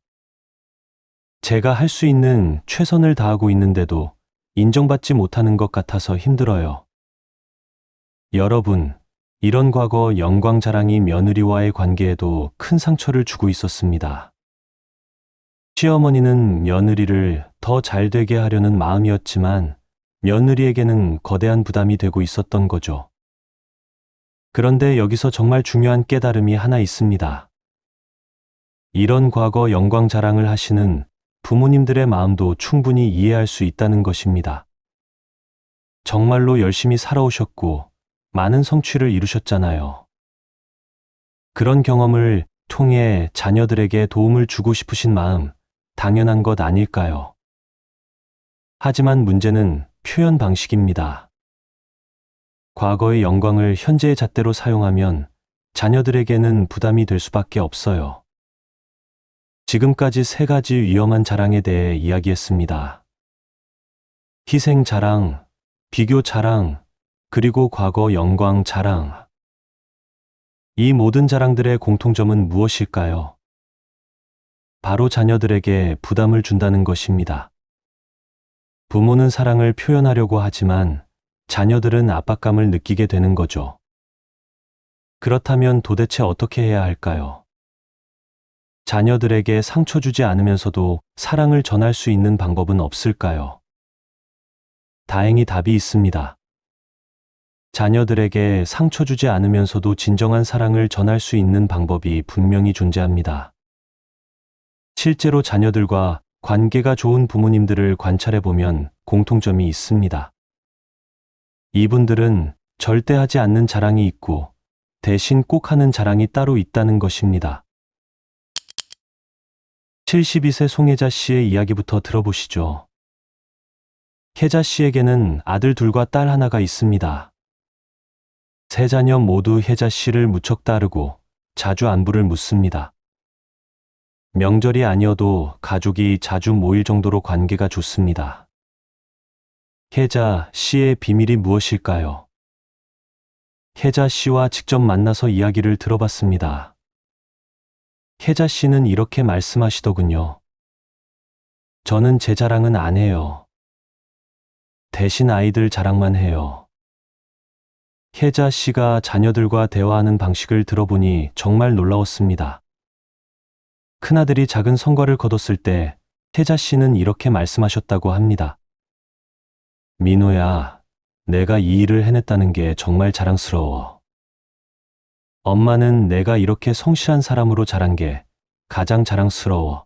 제가 할 수 있는 최선을 다하고 있는데도 인정받지 못하는 것 같아서 힘들어요. 여러분, 이런 과거 영광 자랑이 며느리와의 관계에도 큰 상처를 주고 있었습니다. 시어머니는 며느리를 더 잘 되게 하려는 마음이었지만 며느리에게는 거대한 부담이 되고 있었던 거죠. 그런데 여기서 정말 중요한 깨달음이 하나 있습니다. 이런 과거 영광 자랑을 하시는 부모님들의 마음도 충분히 이해할 수 있다는 것입니다. 정말로 열심히 살아오셨고 많은 성취를 이루셨잖아요. 그런 경험을 통해 자녀들에게 도움을 주고 싶으신 마음 당연한 것 아닐까요? 하지만 문제는 표현 방식입니다. 과거의 영광을 현재의 잣대로 사용하면 자녀들에게는 부담이 될 수밖에 없어요. 지금까지 3가지 위험한 자랑에 대해 이야기했습니다. 희생 자랑, 비교 자랑, 그리고 과거 영광 자랑. 이 모든 자랑들의 공통점은 무엇일까요? 바로 자녀들에게 부담을 준다는 것입니다. 부모는 사랑을 표현하려고 하지만 자녀들은 압박감을 느끼게 되는 거죠. 그렇다면 도대체 어떻게 해야 할까요? 자녀들에게 상처 주지 않으면서도 사랑을 전할 수 있는 방법은 없을까요? 다행히 답이 있습니다. 자녀들에게 상처 주지 않으면서도 진정한 사랑을 전할 수 있는 방법이 분명히 존재합니다. 실제로 자녀들과 관계가 좋은 부모님들을 관찰해 보면 공통점이 있습니다. 이분들은 절대 하지 않는 자랑이 있고 대신 꼭 하는 자랑이 따로 있다는 것입니다. 72세 송혜자 씨의 이야기부터 들어보시죠. 혜자 씨에게는 아들 둘과 딸 하나가 있습니다. 3자녀 모두 혜자 씨를 무척 따르고 자주 안부를 묻습니다. 명절이 아니어도 가족이 자주 모일 정도로 관계가 좋습니다. 혜자 씨의 비밀이 무엇일까요? 혜자 씨와 직접 만나서 이야기를 들어봤습니다. 혜자 씨는 이렇게 말씀하시더군요. 저는 제 자랑은 안 해요. 대신 아이들 자랑만 해요. 혜자 씨가 자녀들과 대화하는 방식을 들어보니 정말 놀라웠습니다. 큰아들이 작은 성과를 거뒀을 때 혜자 씨는 이렇게 말씀하셨다고 합니다. 민호야, 내가 이 일을 해냈다는 게 정말 자랑스러워. 엄마는 내가 이렇게 성실한 사람으로 자란 게 가장 자랑스러워.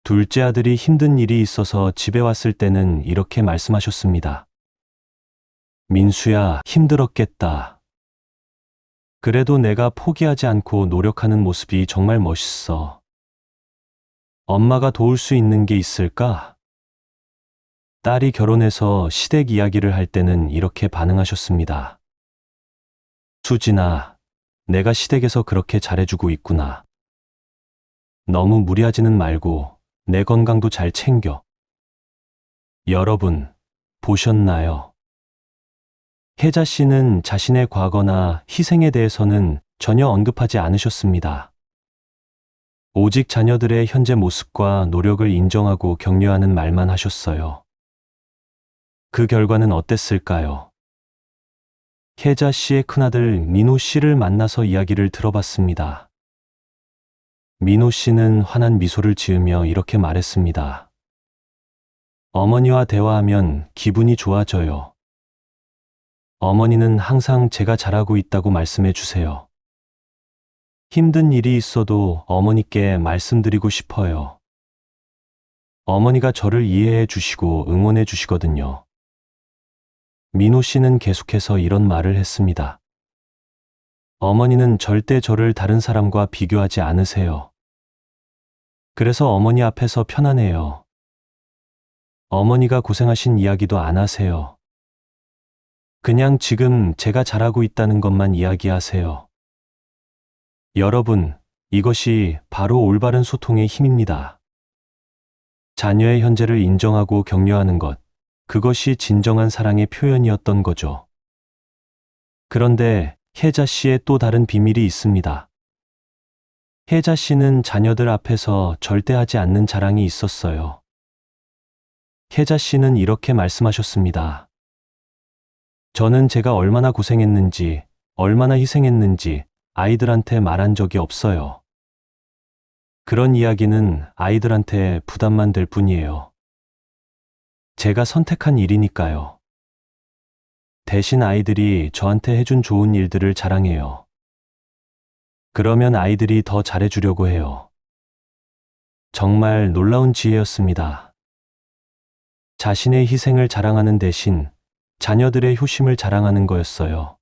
둘째 아들이 힘든 일이 있어서 집에 왔을 때는 이렇게 말씀하셨습니다. 민수야, 힘들었겠다. 그래도 내가 포기하지 않고 노력하는 모습이 정말 멋있어. 엄마가 도울 수 있는 게 있을까? 딸이 결혼해서 시댁 이야기를 할 때는 이렇게 반응하셨습니다. 수진아, 내가 시댁에서 그렇게 잘해주고 있구나. 너무 무리하지는 말고 내 건강도 잘 챙겨. 여러분, 보셨나요? 혜자 씨는 자신의 과거나 희생에 대해서는 전혀 언급하지 않으셨습니다. 오직 자녀들의 현재 모습과 노력을 인정하고 격려하는 말만 하셨어요. 그 결과는 어땠을까요? 혜자 씨의 큰아들 민호 씨를 만나서 이야기를 들어봤습니다. 민호 씨는 환한 미소를 지으며 이렇게 말했습니다. 어머니와 대화하면 기분이 좋아져요. 어머니는 항상 제가 잘하고 있다고 말씀해 주세요. 힘든 일이 있어도 어머니께 말씀드리고 싶어요. 어머니가 저를 이해해 주시고 응원해 주시거든요. 민호 씨는 계속해서 이런 말을 했습니다. 어머니는 절대 저를 다른 사람과 비교하지 않으세요. 그래서 어머니 앞에서 편안해요. 어머니가 고생하신 이야기도 안 하세요. 그냥 지금 제가 잘하고 있다는 것만 이야기하세요. 여러분, 이것이 바로 올바른 소통의 힘입니다. 자녀의 현재를 인정하고 격려하는 것, 그것이 진정한 사랑의 표현이었던 거죠. 그런데 혜자 씨의 또 다른 비밀이 있습니다. 혜자 씨는 자녀들 앞에서 절대 하지 않는 자랑이 있었어요. 혜자 씨는 이렇게 말씀하셨습니다. 저는 제가 얼마나 고생했는지, 얼마나 희생했는지 아이들한테 말한 적이 없어요. 그런 이야기는 아이들한테 부담만 될 뿐이에요. 제가 선택한 일이니까요. 대신 아이들이 저한테 해준 좋은 일들을 자랑해요. 그러면 아이들이 더 잘해주려고 해요. 정말 놀라운 지혜였습니다. 자신의 희생을 자랑하는 대신 자녀들의 효심을 자랑하는 거였어요.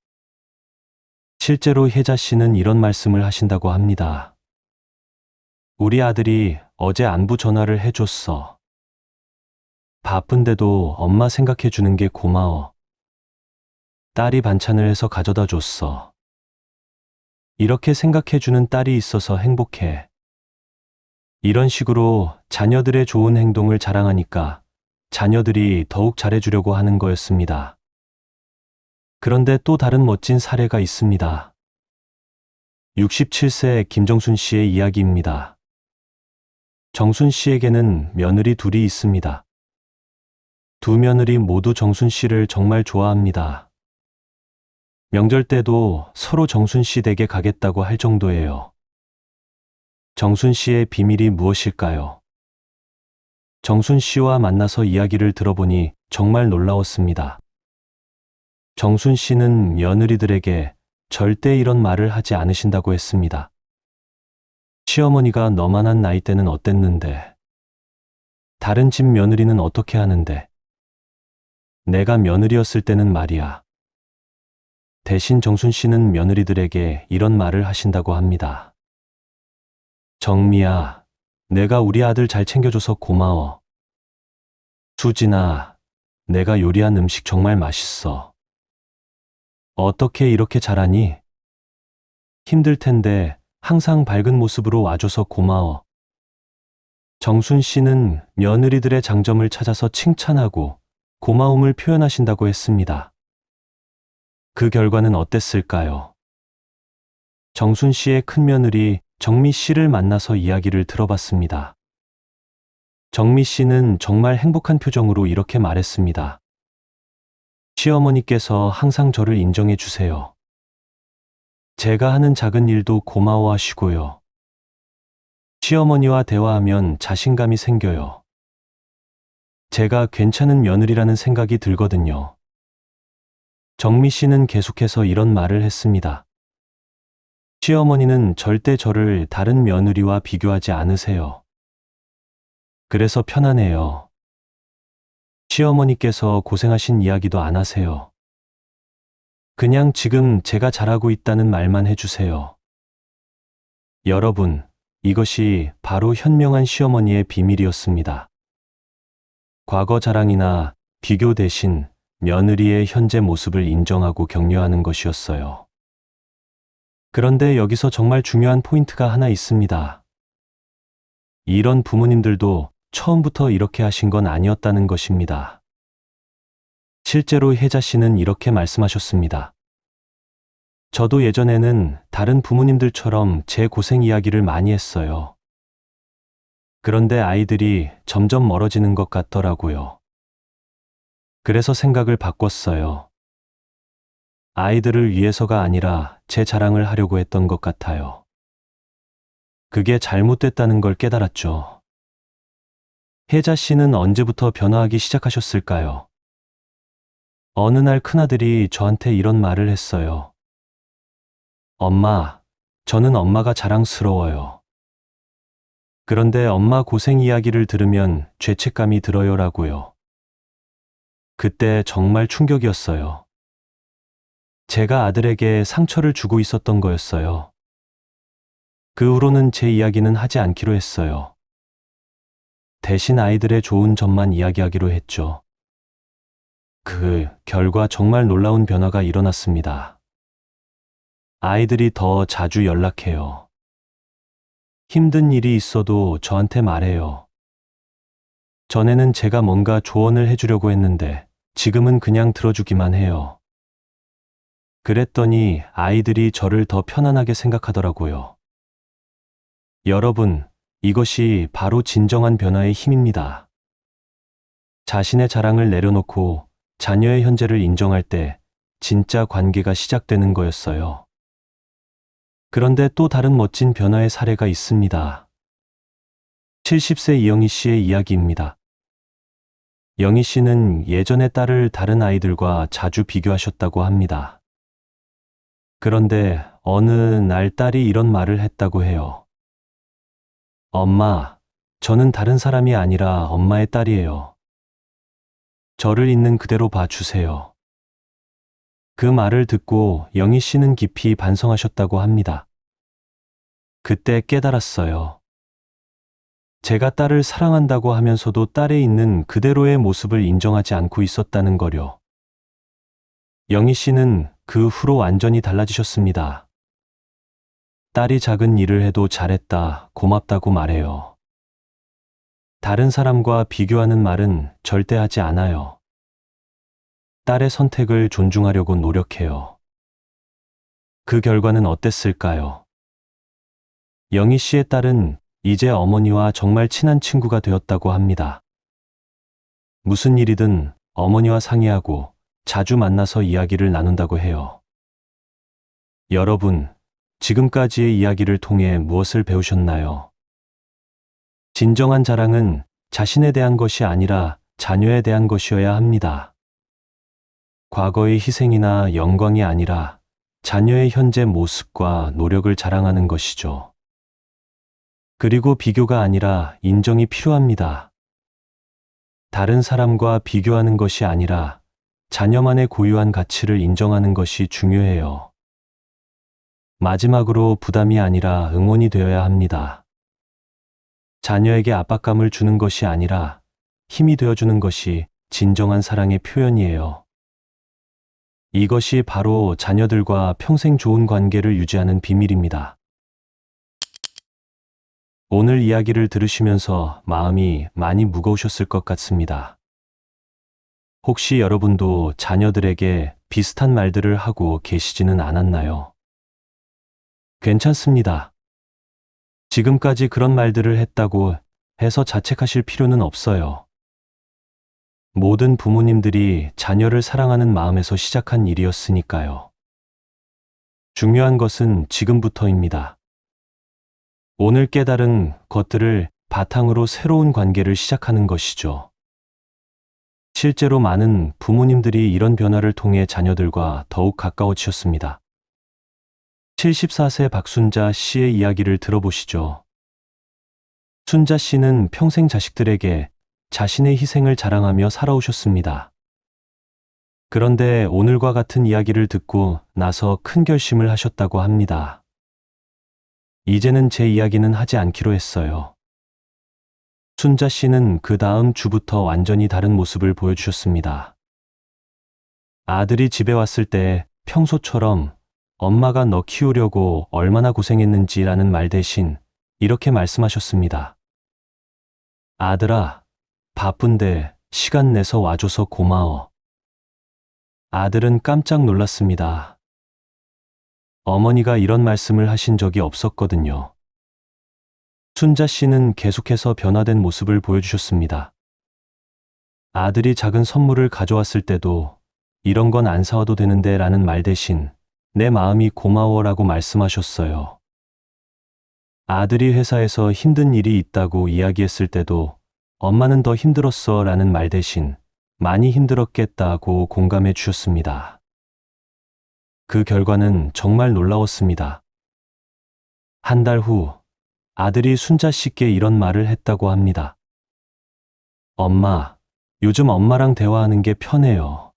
실제로 혜자 씨는 이런 말씀을 하신다고 합니다. 우리 아들이 어제 안부 전화를 해줬어. 바쁜데도 엄마 생각해 주는 게 고마워. 딸이 반찬을 해서 가져다 줬어. 이렇게 생각해 주는 딸이 있어서 행복해. 이런 식으로 자녀들의 좋은 행동을 자랑하니까 자녀들이 더욱 잘해주려고 하는 거였습니다. 그런데 또 다른 멋진 사례가 있습니다. 67세 김정순 씨의 이야기입니다. 정순 씨에게는 며느리 둘이 있습니다. 두 며느리 모두 정순 씨를 정말 좋아합니다. 명절 때도 서로 정순 씨 댁에 가겠다고 할 정도예요. 정순 씨의 비밀이 무엇일까요? 정순 씨와 만나서 이야기를 들어보니 정말 놀라웠습니다. 정순 씨는 며느리들에게 절대 이런 말을 하지 않으신다고 했습니다. 시어머니가 너만한 나이 때는 어땠는데? 다른 집 며느리는 어떻게 하는데? 내가 며느리였을 때는 말이야. 대신 정순 씨는 며느리들에게 이런 말을 하신다고 합니다. 정미야, 내가 우리 아들 잘 챙겨줘서 고마워. 수진아, 내가 요리한 음식 정말 맛있어. 어떻게 이렇게 잘하니? 힘들 텐데 항상 밝은 모습으로 와줘서 고마워. 정순 씨는 며느리들의 장점을 찾아서 칭찬하고 고마움을 표현하신다고 했습니다. 그 결과는 어땠을까요? 정순 씨의 큰며느리 정미 씨를 만나서 이야기를 들어봤습니다. 정미 씨는 정말 행복한 표정으로 이렇게 말했습니다. 시어머니께서 항상 저를 인정해 주세요. 제가 하는 작은 일도 고마워하시고요. 시어머니와 대화하면 자신감이 생겨요. 제가 괜찮은 며느리라는 생각이 들거든요. 정미 씨는 계속해서 이런 말을 했습니다. 시어머니는 절대 저를 다른 며느리와 비교하지 않으세요. 그래서 편안해요. 시어머니께서 고생하신 이야기도 안 하세요. 그냥 지금 제가 잘하고 있다는 말만 해주세요. 여러분, 이것이 바로 현명한 시어머니의 비밀이었습니다. 과거 자랑이나 비교 대신 며느리의 현재 모습을 인정하고 격려하는 것이었어요. 그런데 여기서 정말 중요한 포인트가 하나 있습니다. 이런 부모님들도 처음부터 이렇게 하신 건 아니었다는 것입니다. 실제로 혜자 씨는 이렇게 말씀하셨습니다. 저도 예전에는 다른 부모님들처럼 제 고생 이야기를 많이 했어요. 그런데 아이들이 점점 멀어지는 것 같더라고요. 그래서 생각을 바꿨어요. 아이들을 위해서가 아니라 제 자랑을 하려고 했던 것 같아요. 그게 잘못됐다는 걸 깨달았죠. 혜자 씨는 언제부터 변화하기 시작하셨을까요? 어느 날 큰아들이 저한테 이런 말을 했어요. 엄마, 저는 엄마가 자랑스러워요. 그런데 엄마 고생 이야기를 들으면 죄책감이 들어요라고요. 그때 정말 충격이었어요. 제가 아들에게 상처를 주고 있었던 거였어요. 그 후로는 제 이야기는 하지 않기로 했어요. 대신 아이들의 좋은 점만 이야기하기로 했죠. 그 결과 정말 놀라운 변화가 일어났습니다. 아이들이 더 자주 연락해요. 힘든 일이 있어도 저한테 말해요. 전에는 제가 뭔가 조언을 해주려고 했는데 지금은 그냥 들어주기만 해요. 그랬더니 아이들이 저를 더 편안하게 생각하더라고요. 여러분, 이것이 바로 진정한 변화의 힘입니다. 자신의 자랑을 내려놓고 자녀의 현재를 인정할 때 진짜 관계가 시작되는 거였어요. 그런데 또 다른 멋진 변화의 사례가 있습니다. 70세 이영희 씨의 이야기입니다. 영희 씨는 예전에 딸을 다른 아이들과 자주 비교하셨다고 합니다. 그런데 어느 날 딸이 이런 말을 했다고 해요. 엄마, 저는 다른 사람이 아니라 엄마의 딸이에요. 저를 있는 그대로 봐주세요. 그 말을 듣고 영희 씨는 깊이 반성하셨다고 합니다. 그때 깨달았어요. 제가 딸을 사랑한다고 하면서도 딸에 있는 그대로의 모습을 인정하지 않고 있었다는 거요. 영희 씨는 그 후로 완전히 달라지셨습니다. 딸이 작은 일을 해도 잘했다, 고맙다고 말해요. 다른 사람과 비교하는 말은 절대 하지 않아요. 딸의 선택을 존중하려고 노력해요. 그 결과는 어땠을까요? 영희 씨의 딸은 이제 어머니와 정말 친한 친구가 되었다고 합니다. 무슨 일이든 어머니와 상의하고 자주 만나서 이야기를 나눈다고 해요. 여러분, 지금까지의 이야기를 통해 무엇을 배우셨나요? 진정한 자랑은 자신에 대한 것이 아니라 자녀에 대한 것이어야 합니다. 과거의 희생이나 영광이 아니라 자녀의 현재 모습과 노력을 자랑하는 것이죠. 그리고 비교가 아니라 인정이 필요합니다. 다른 사람과 비교하는 것이 아니라 자녀만의 고유한 가치를 인정하는 것이 중요해요. 마지막으로 부담이 아니라 응원이 되어야 합니다. 자녀에게 압박감을 주는 것이 아니라 힘이 되어주는 것이 진정한 사랑의 표현이에요. 이것이 바로 자녀들과 평생 좋은 관계를 유지하는 비밀입니다. 오늘 이야기를 들으시면서 마음이 많이 무거우셨을 것 같습니다. 혹시 여러분도 자녀들에게 비슷한 말들을 하고 계시지는 않았나요? 괜찮습니다. 지금까지 그런 말들을 했다고 해서 자책하실 필요는 없어요. 모든 부모님들이 자녀를 사랑하는 마음에서 시작한 일이었으니까요. 중요한 것은 지금부터입니다. 오늘 깨달은 것들을 바탕으로 새로운 관계를 시작하는 것이죠. 실제로 많은 부모님들이 이런 변화를 통해 자녀들과 더욱 가까워지셨습니다. 74세 박순자 씨의 이야기를 들어보시죠. 순자 씨는 평생 자식들에게 자신의 희생을 자랑하며 살아오셨습니다. 그런데 오늘과 같은 이야기를 듣고 나서 큰 결심을 하셨다고 합니다. 이제는 제 이야기는 하지 않기로 했어요. 순자 씨는 그 다음 주부터 완전히 다른 모습을 보여주셨습니다. 아들이 집에 왔을 때 평소처럼 엄마가 너 키우려고 얼마나 고생했는지라는 말 대신 이렇게 말씀하셨습니다. 아들아, 바쁜데 시간 내서 와줘서 고마워. 아들은 깜짝 놀랐습니다. 어머니가 이런 말씀을 하신 적이 없었거든요. 순자 씨는 계속해서 변화된 모습을 보여주셨습니다. 아들이 작은 선물을 가져왔을 때도 이런 건 안 사와도 되는데 라는 말 대신 내 마음이 고마워라고 말씀하셨어요. 아들이 회사에서 힘든 일이 있다고 이야기했을 때도 엄마는 더 힘들었어 라는 말 대신 많이 힘들었겠다고 공감해 주셨습니다. 그 결과는 정말 놀라웠습니다. 한 달 후 아들이 순자 씨께 이런 말을 했다고 합니다. 엄마, 요즘 엄마랑 대화하는 게 편해요.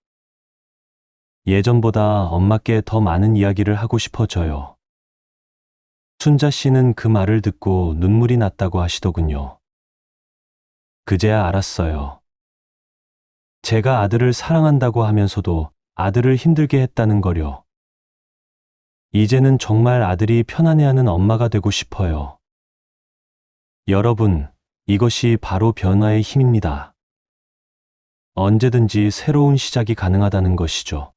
예전보다 엄마께 더 많은 이야기를 하고 싶어져요. 순자 씨는 그 말을 듣고 눈물이 났다고 하시더군요. 그제야 알았어요. 제가 아들을 사랑한다고 하면서도 아들을 힘들게 했다는 거요. 이제는 정말 아들이 편안해하는 엄마가 되고 싶어요. 여러분, 이것이 바로 변화의 힘입니다. 언제든지 새로운 시작이 가능하다는 것이죠.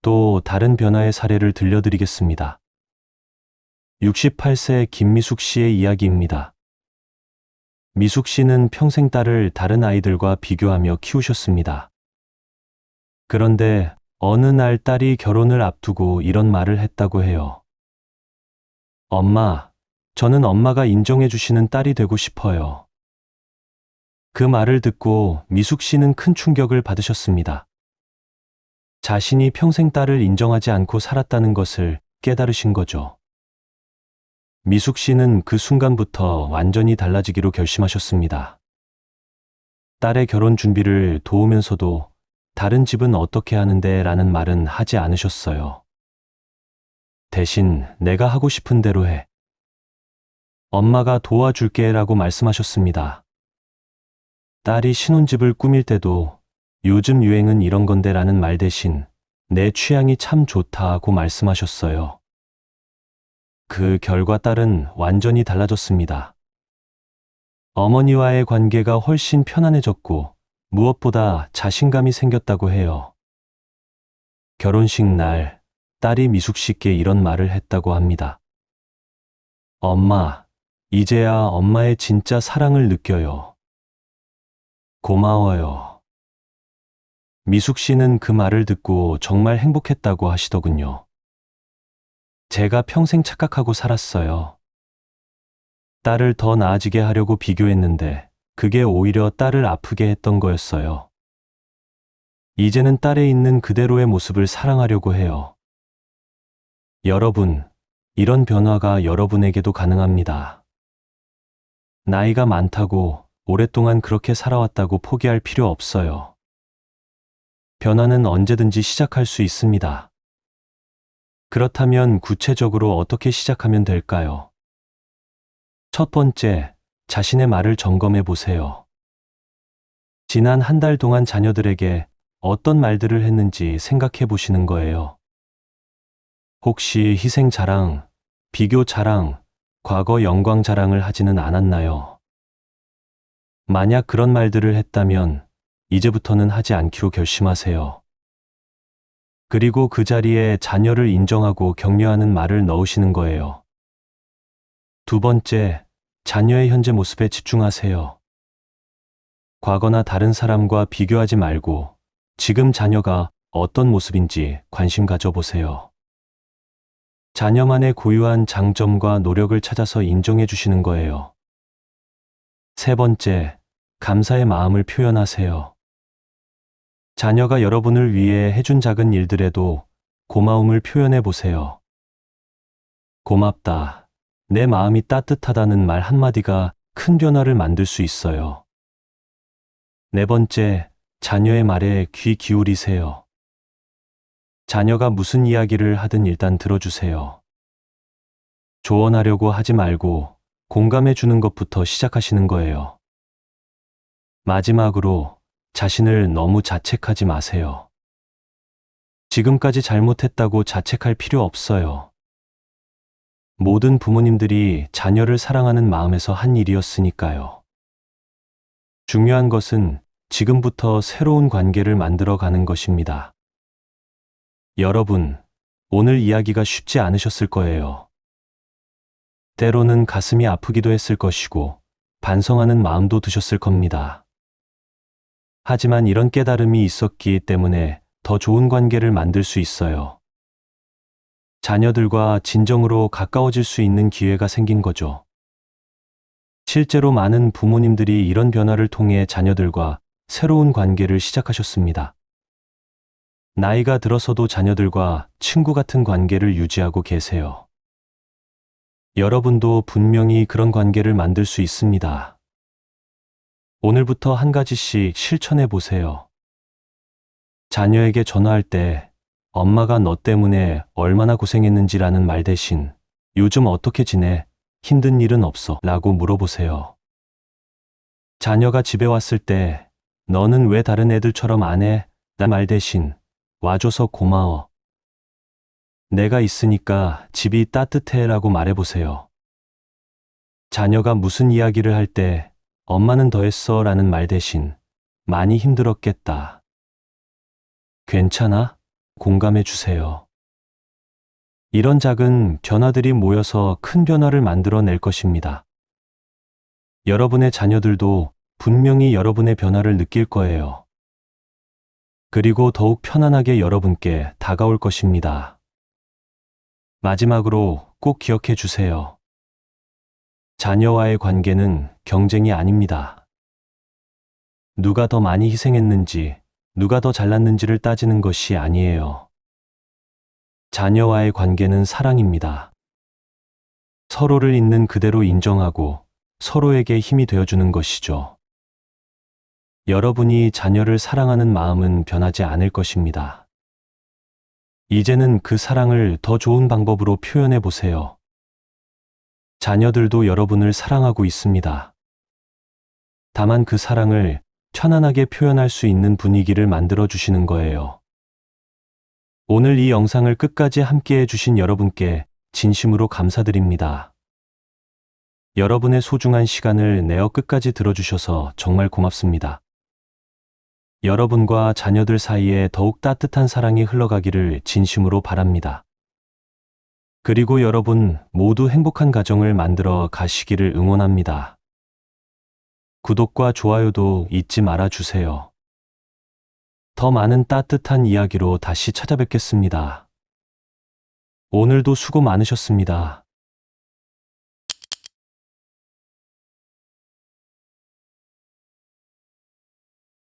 또 다른 변화의 사례를 들려드리겠습니다. 68세 김미숙 씨의 이야기입니다. 미숙 씨는 평생 딸을 다른 아이들과 비교하며 키우셨습니다. 그런데 어느 날 딸이 결혼을 앞두고 이런 말을 했다고 해요. 엄마, 저는 엄마가 인정해 주시는 딸이 되고 싶어요. 그 말을 듣고 미숙 씨는 큰 충격을 받으셨습니다. 자신이 평생 딸을 인정하지 않고 살았다는 것을 깨달으신 거죠. 미숙 씨는 그 순간부터 완전히 달라지기로 결심하셨습니다. 딸의 결혼 준비를 도우면서도 다른 집은 어떻게 하는데 라는 말은 하지 않으셨어요. 대신 내가 하고 싶은 대로 해. 엄마가 도와줄게 라고 말씀하셨습니다. 딸이 신혼집을 꾸밀 때도 요즘 유행은 이런 건데 라는 말 대신 내 취향이 참 좋다고 말씀하셨어요. 그 결과 딸은 완전히 달라졌습니다. 어머니와의 관계가 훨씬 편안해졌고 무엇보다 자신감이 생겼다고 해요. 결혼식 날 딸이 미숙 씨께 이런 말을 했다고 합니다. 엄마, 이제야 엄마의 진짜 사랑을 느껴요. 고마워요. 미숙 씨는 그 말을 듣고 정말 행복했다고 하시더군요. 제가 평생 착각하고 살았어요. 딸을 더 나아지게 하려고 비교했는데 그게 오히려 딸을 아프게 했던 거였어요. 이제는 딸에 있는 그대로의 모습을 사랑하려고 해요. 여러분, 이런 변화가 여러분에게도 가능합니다. 나이가 많다고 오랫동안 그렇게 살아왔다고 포기할 필요 없어요. 변화는 언제든지 시작할 수 있습니다. 그렇다면 구체적으로 어떻게 시작하면 될까요? 첫 번째, 자신의 말을 점검해 보세요. 지난 한 달 동안 자녀들에게 어떤 말들을 했는지 생각해 보시는 거예요. 혹시 희생 자랑, 비교 자랑, 과거 영광 자랑을 하지는 않았나요? 만약 그런 말들을 했다면 이제부터는 하지 않기로 결심하세요. 그리고 그 자리에 자녀를 인정하고 격려하는 말을 넣으시는 거예요. 두 번째, 자녀의 현재 모습에 집중하세요. 과거나 다른 사람과 비교하지 말고 지금 자녀가 어떤 모습인지 관심 가져보세요. 자녀만의 고유한 장점과 노력을 찾아서 인정해 주시는 거예요. 세 번째, 감사의 마음을 표현하세요. 자녀가 여러분을 위해 해준 작은 일들에도 고마움을 표현해 보세요. 고맙다. 내 마음이 따뜻하다는 말 한마디가 큰 변화를 만들 수 있어요. 네 번째, 자녀의 말에 귀 기울이세요. 자녀가 무슨 이야기를 하든 일단 들어주세요. 조언하려고 하지 말고 공감해 주는 것부터 시작하시는 거예요. 마지막으로 자신을 너무 자책하지 마세요. 지금까지 잘못했다고 자책할 필요 없어요. 모든 부모님들이 자녀를 사랑하는 마음에서 한 일이었으니까요. 중요한 것은 지금부터 새로운 관계를 만들어 가는 것입니다. 여러분, 오늘 이야기가 쉽지 않으셨을 거예요. 때로는 가슴이 아프기도 했을 것이고 반성하는 마음도 드셨을 겁니다. 하지만 이런 깨달음이 있었기 때문에 더 좋은 관계를 만들 수 있어요. 자녀들과 진정으로 가까워질 수 있는 기회가 생긴 거죠. 실제로 많은 부모님들이 이런 변화를 통해 자녀들과 새로운 관계를 시작하셨습니다. 나이가 들어서도 자녀들과 친구 같은 관계를 유지하고 계세요. 여러분도 분명히 그런 관계를 만들 수 있습니다. 오늘부터 한 가지씩 실천해 보세요. 자녀에게 전화할 때 엄마가 너 때문에 얼마나 고생했는지라는 말 대신 요즘 어떻게 지내? 힘든 일은 없어? 라고 물어보세요. 자녀가 집에 왔을 때 너는 왜 다른 애들처럼 안 해? 라는 말 대신 와줘서 고마워. 내가 있으니까 집이 따뜻해 라고 말해보세요. 자녀가 무슨 이야기를 할 때 엄마는 더 했어 라는 말 대신 많이 힘들었겠다. 괜찮아? 공감해 주세요. 이런 작은 변화들이 모여서 큰 변화를 만들어낼 것입니다. 여러분의 자녀들도 분명히 여러분의 변화를 느낄 거예요. 그리고 더욱 편안하게 여러분께 다가올 것입니다. 마지막으로 꼭 기억해 주세요. 자녀와의 관계는 경쟁이 아닙니다. 누가 더 많이 희생했는지, 누가 더 잘났는지를 따지는 것이 아니에요. 자녀와의 관계는 사랑입니다. 서로를 있는 그대로 인정하고 서로에게 힘이 되어주는 것이죠. 여러분이 자녀를 사랑하는 마음은 변하지 않을 것입니다. 이제는 그 사랑을 더 좋은 방법으로 표현해 보세요. 자녀들도 여러분을 사랑하고 있습니다. 다만 그 사랑을 편안하게 표현할 수 있는 분위기를 만들어 주시는 거예요. 오늘 이 영상을 끝까지 함께 해주신 여러분께 진심으로 감사드립니다. 여러분의 소중한 시간을 내어 끝까지 들어주셔서 정말 고맙습니다. 여러분과 자녀들 사이에 더욱 따뜻한 사랑이 흘러가기를 진심으로 바랍니다. 그리고 여러분 모두 행복한 가정을 만들어 가시기를 응원합니다. 구독과 좋아요도 잊지 말아주세요. 더 많은 따뜻한 이야기로 다시 찾아뵙겠습니다. 오늘도 수고 많으셨습니다.